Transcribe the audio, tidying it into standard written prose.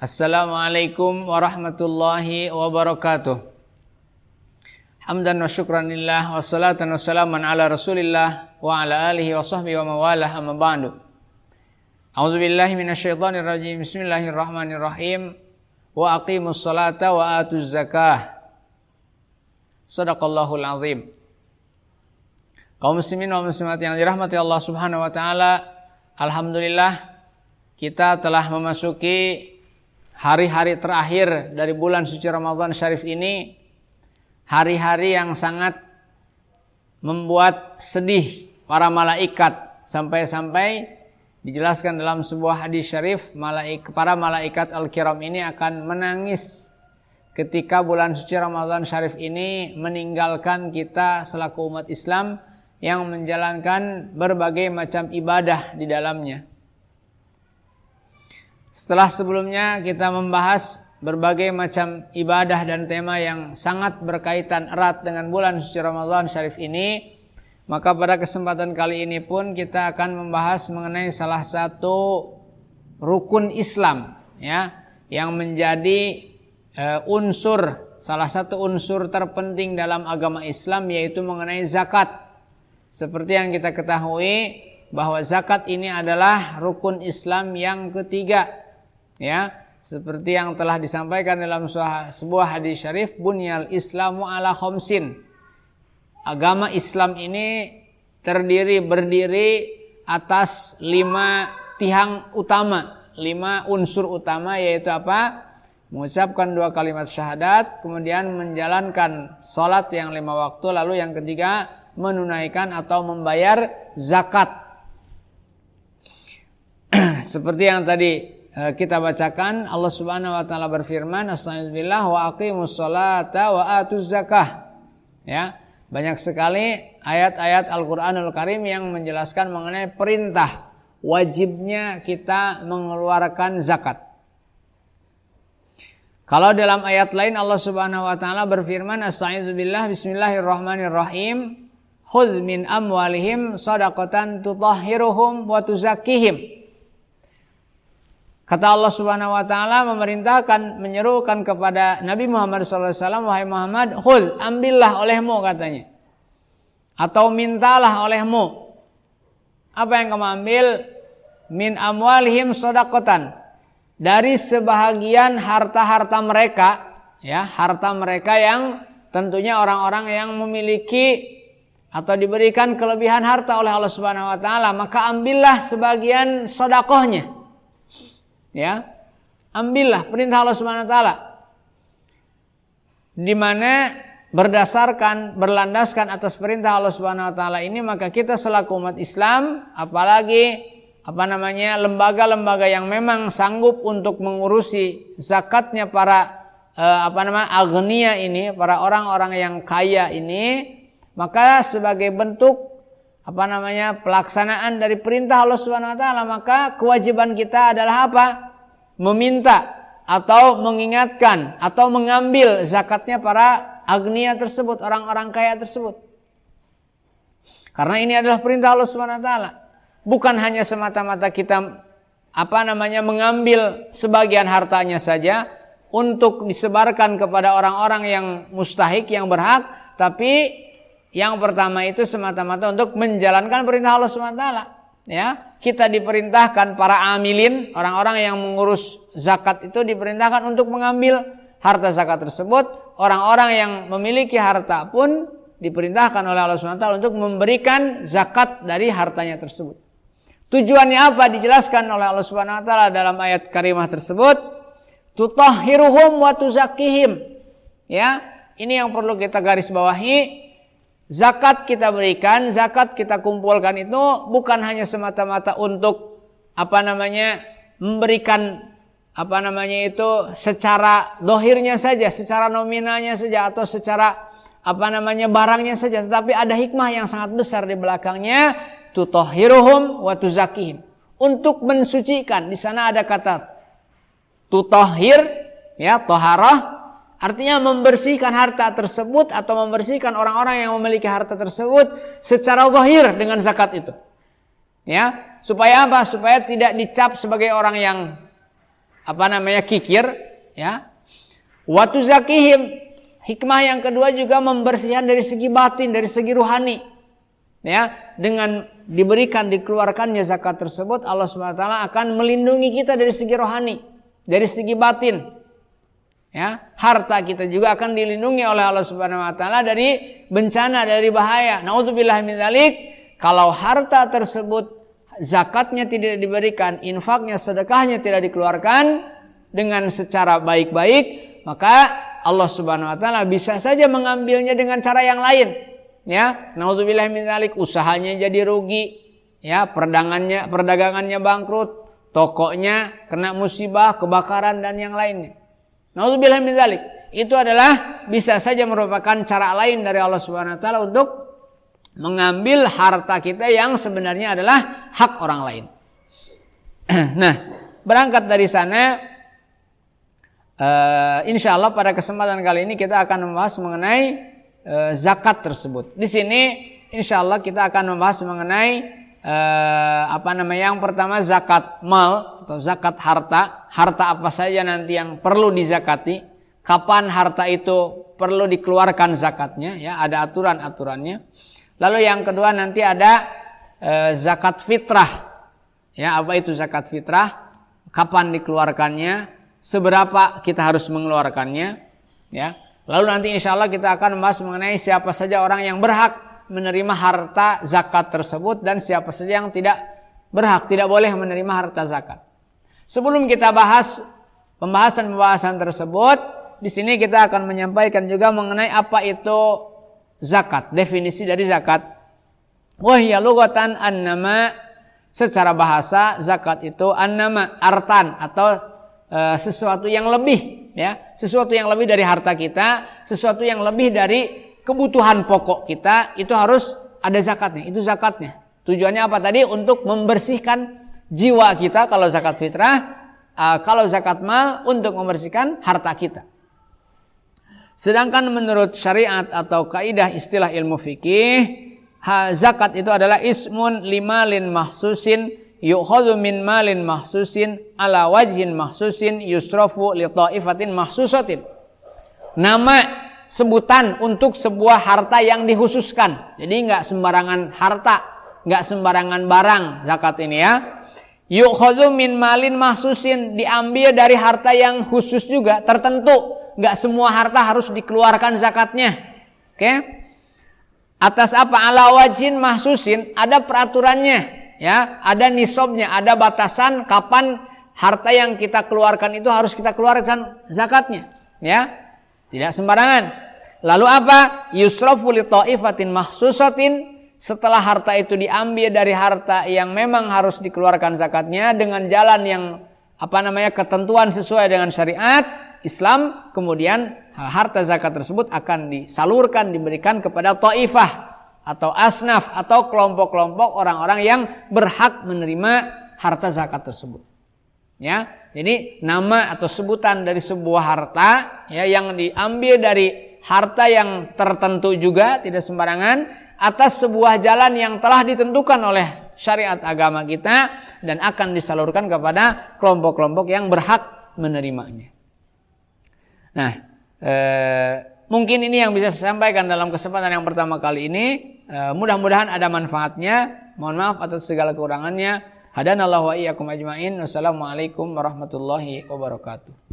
Assalamualaikum warahmatullahi wabarakatuh. Hamdan wa syukran lillah wa salatan wa salaman ala rasulillah wa ala alihi wa sahbihi wa mawalah amma ba'du. A'udzu billahi minasyaitonir rajim. Bismillahirrahmanirrahim. Wa aqimus salata wa atuz zakah. Shadaqallahul azim. Kaum muslimin wa muslimat yang dirahmati Allah Subhanahu wa taala, alhamdulillah kita telah memasuki hari-hari terakhir dari bulan suci Ramadan Syarif ini, hari-hari yang sangat membuat sedih para malaikat, sampai-sampai dijelaskan dalam sebuah hadis syarif, para malaikat al-kiram ini akan menangis ketika bulan suci Ramadan Syarif ini meninggalkan kita selaku umat Islam yang menjalankan berbagai macam ibadah di dalamnya. Setelah sebelumnya kita membahas berbagai macam ibadah dan tema yang sangat berkaitan erat dengan bulan suci Ramadan Syarif ini, maka pada kesempatan kali ini pun kita akan membahas mengenai salah satu rukun Islam, ya, yang menjadi salah satu unsur terpenting dalam agama Islam, yaitu mengenai zakat. Seperti yang kita ketahui bahwa zakat ini adalah rukun Islam yang ketiga. Ya, seperti yang telah disampaikan dalam sebuah hadis syarif, bunyal Islamu ala khamsin. Agama Islam ini berdiri atas 5 tiang utama, 5 unsur utama, yaitu apa? Mengucapkan 2 kalimat syahadat, kemudian menjalankan salat yang 5 waktu, lalu yang ketiga menunaikan atau membayar zakat. Seperti yang tadi kita bacakan, Allah Subhanahu wa taala berfirman, Astagfirullah wa aqimus sholata wa atuz zakah. Ya, banyak sekali ayat-ayat Al-Qur'anul Karim yang menjelaskan mengenai perintah wajibnya kita mengeluarkan zakat. Kalau dalam ayat lain Allah Subhanahu wa taala berfirman, Astagfirullah, bismillahirrahmanirrahim, khudz min amwalihim shadaqatan tutahhiruhum wa tuzakkihim. Kata Allah Subhanahu wa taala menyerukan kepada Nabi Muhammad sallallahu alaihi wasallam, wahai Muhammad, khudz, ambillah olehmu katanya. Atau mintalah olehmu. Apa yang kamu ambil? Min amwalihim shadaqatan. Dari sebahagian harta-harta mereka, ya, harta mereka yang tentunya orang-orang yang memiliki atau diberikan kelebihan harta oleh Allah Subhanahu wa taala, maka ambillah sebagian sedekahnya. Ya, ambillah, perintah Allah Subhanahu wa taala, di mana berlandaskan atas perintah Allah Subhanahu wa taala ini, maka kita selaku umat Islam, apalagi lembaga-lembaga yang memang sanggup untuk mengurusi zakatnya para agniya ini, para orang-orang yang kaya ini, maka sebagai bentuk pelaksanaan dari perintah Allah Subhanahu wa taala, maka kewajiban kita adalah apa? Meminta atau mengingatkan atau mengambil zakatnya para agniya tersebut, orang-orang kaya tersebut. Karena ini adalah perintah Allah Subhanahu wa taala. Bukan hanya semata-mata kita mengambil sebagian hartanya saja untuk disebarkan kepada orang-orang yang mustahik, yang berhak, tapi yang pertama itu semata-mata untuk menjalankan perintah Allah SWT. Ya, kita diperintahkan, para amilin, orang-orang yang mengurus zakat itu diperintahkan untuk mengambil harta zakat tersebut. Orang-orang yang memiliki harta pun diperintahkan oleh Allah SWT untuk memberikan zakat dari hartanya tersebut. Tujuannya apa? Dijelaskan oleh Allah SWT dalam ayat karimah tersebut. Tutahhiruhum wa tuzakkihim. Ya, ini yang perlu kita garis bawahi. Zakat kita berikan, zakat kita kumpulkan itu bukan hanya semata-mata untuk memberikan secara dohirnya saja, secara nominalnya saja, atau secara barangnya saja, tetapi ada hikmah yang sangat besar di belakangnya. Tutahhiruhum wa tuzakkihim, untuk mensucikan. Di sana ada kata tutahhir, ya, taharah, artinya membersihkan harta tersebut atau membersihkan orang-orang yang memiliki harta tersebut secara zahir dengan zakat itu. Ya, supaya apa? Supaya tidak dicap sebagai orang yang kikir, ya. Wa tuzakihim, hikmah yang kedua juga membersihkan dari segi batin, dari segi ruhani. Ya, dengan dikeluarkannya zakat tersebut, Allah Subhanahu wa taala akan melindungi kita dari segi rohani, dari segi batin. Ya, harta kita juga akan dilindungi oleh Allah Subhanahu wa taala dari bencana, dari bahaya. Nauzubillah min dzalik. Kalau harta tersebut zakatnya tidak diberikan, infaknya, sedekahnya tidak dikeluarkan dengan secara baik-baik, maka Allah Subhanahu wa taala bisa saja mengambilnya dengan cara yang lain. Ya, naudzubillah min dzalik, usahanya jadi rugi, ya, perdagangannya bangkrut, tokonya kena musibah, kebakaran dan yang lainnya. Naudzubillah min dzalik. Itu adalah bisa saja merupakan cara lain dari Allah Subhanahu wa taala untuk mengambil harta kita yang sebenarnya adalah hak orang lain. Nah, berangkat dari sana, insya Allah pada kesempatan kali ini kita akan membahas mengenai zakat tersebut. Di sini insya Allah kita akan membahas mengenai yang pertama zakat mal atau zakat harta. Harta apa saja nanti yang perlu dizakati, kapan harta itu perlu dikeluarkan zakatnya, ya, ada aturan-aturannya. Lalu yang kedua nanti ada zakat fitrah. Ya, apa itu zakat fitrah? Kapan dikeluarkannya? Seberapa kita harus mengeluarkannya? Ya. Lalu nanti insya Allah kita akan membahas mengenai siapa saja orang yang berhak menerima harta zakat tersebut dan siapa saja yang tidak berhak, tidak boleh menerima harta zakat. Sebelum kita bahas pembahasan tersebut, di sini kita akan menyampaikan juga mengenai apa itu zakat, definisi dari zakat. Wahya lughatan annama, secara bahasa zakat itu annama, artan atau sesuatu yang lebih. Ya, sesuatu yang lebih dari harta kita, sesuatu yang lebih dari kebutuhan pokok kita, itu harus ada zakatnya. Itu zakatnya. Tujuannya apa tadi? Untuk membersihkan jiwa kita kalau zakat fitrah, kalau zakat mal untuk membersihkan harta kita. Sedangkan menurut syariat atau kaidah istilah ilmu fikih, zakat itu adalah ismun limalin mahsusin yukhadhu min malin mahsusin ala wajhin mahsusin yusrafu li ta'ifatin mahsusatin. Nama sebutan untuk sebuah harta yang dikhususkan. Jadi enggak sembarangan harta, enggak sembarangan barang zakat ini, ya. Yukhadhu min malin mahsusin, diambil dari harta yang khusus juga, tertentu. Enggak semua harta harus dikeluarkan zakatnya. Oke? Atas apa? Ala wajhin mahsusin, ada peraturannya. Ya, ada nisabnya, ada batasan kapan harta yang kita keluarkan itu harus kita keluarkan zakatnya, ya. Tidak sembarangan. Lalu apa? Yusrafu li ta'ifatin mahsusatin, setelah harta itu diambil dari harta yang memang harus dikeluarkan zakatnya dengan jalan yang ketentuan sesuai dengan syariat Islam, kemudian harta zakat tersebut akan disalurkan, diberikan kepada ta'ifah atau asnaf atau kelompok-kelompok orang-orang yang berhak menerima harta zakat tersebut. Ya, jadi nama atau sebutan dari sebuah harta, ya, yang diambil dari harta yang tertentu juga, tidak sembarangan, atas sebuah jalan yang telah ditentukan oleh syariat agama kita dan akan disalurkan kepada kelompok-kelompok yang berhak menerimanya. Nah, mungkin ini yang bisa saya sampaikan dalam kesempatan yang pertama kali ini. Mudah-mudahan ada manfaatnya. Mohon maaf atas segala kekurangannya. Hadanallahu wa iyyakum ajmain. Wassalamualaikum warahmatullahi wabarakatuh.